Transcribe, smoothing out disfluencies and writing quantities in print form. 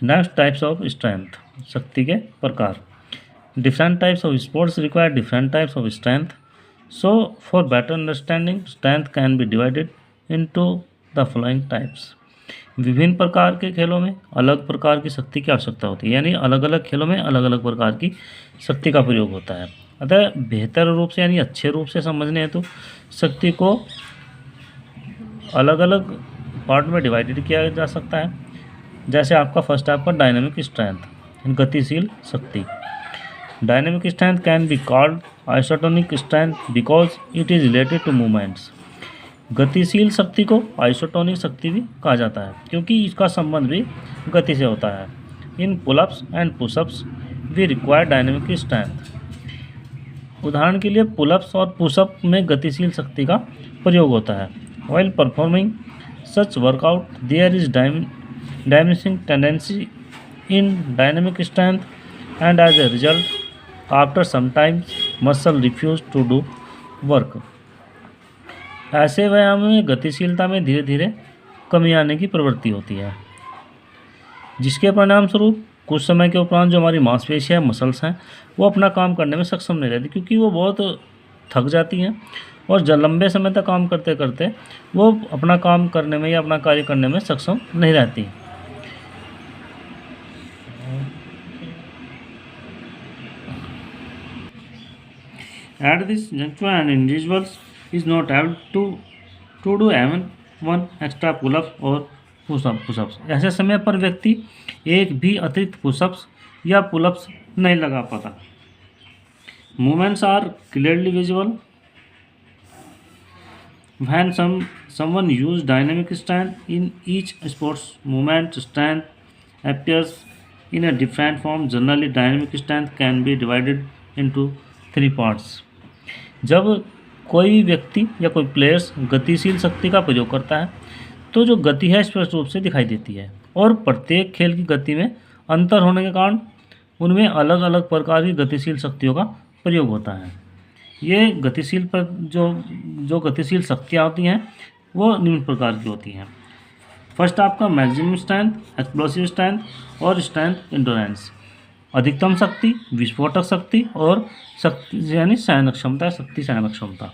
Next types of strength, शक्ति के प्रकार। Different types of sports require different types of strength. So for better understanding strength can B divided into the following types. विभिन्न प्रकार के खेलों में अलग प्रकार की शक्ति की आवश्यकता होती है, यानी अलग अलग खेलों में अलग अलग प्रकार की शक्ति का प्रयोग होता है। अतः बेहतर रूप से यानी अच्छे रूप से समझने हेतु शक्ति को अलग अलग पार्ट में डिवाइडेड किया जा सकता है। जैसे आपका फर्स्ट है आपका डायनेमिक स्ट्रेंथ, गतिशील शक्ति। Dynamic strength can be called isotonic strength because it is related to movements. गतिशील शक्ति को आइसोटोनिक शक्ति भी कहा जाता है क्योंकि इसका संबंध भी गति से होता है। In pullups and pushups we require dynamic strength. उदाहरण के लिए पुलअप्स और पुशअप में गतिशील शक्ति का प्रयोग होता है। While performing such workout there is diminishing tendency in dynamic strength and as a result after some times muscle refuse to do work. ऐसे व्यायाम में गतिशीलता में धीरे धीरे कमी आने की प्रवृत्ति होती है, जिसके परिणाम स्वरूप कुछ समय के उपरांत जो हमारी मांसपेशियाँ मसल्स हैं वो अपना काम करने में सक्षम नहीं रहती, क्योंकि वो बहुत थक जाती हैं और जब लंबे समय तक काम करते करते वो अपना काम करने में या अपना कार्य करने में सक्षम नहीं रहती। At this juncture, an individual is not able to do even one extra pull-up or push-ups। ऐसे समय पर व्यक्ति एक भी अतिरिक्त पुशअप्स या पुलअप्स नहीं लगा पाता। Movements are clearly visible when someone use dynamic strength in each sports movement. Strength appears in a different form. Generally, dynamic strength can be divided into 3 parts। जब कोई व्यक्ति या कोई प्लेयर्स गतिशील शक्ति का प्रयोग करता है तो जो गति है स्पष्ट रूप से दिखाई देती है, और प्रत्येक खेल की गति में अंतर होने के कारण उनमें अलग अलग प्रकार की गतिशील शक्तियों का प्रयोग होता है। ये गतिशील पर जो गतिशील शक्तियाँ होती हैं वो निम्न प्रकार की होती हैं। फर्स्ट आपका मैक्सिमम स्ट्रेंथ, एक्सप्लोसिव स्ट्रेंथ और स्ट्रेंथ एंडोरेंस। अधिकतम शक्ति, विस्फोटक शक्ति और शक्ति यानी सहन क्षमता, शक्ति सहन क्षमता।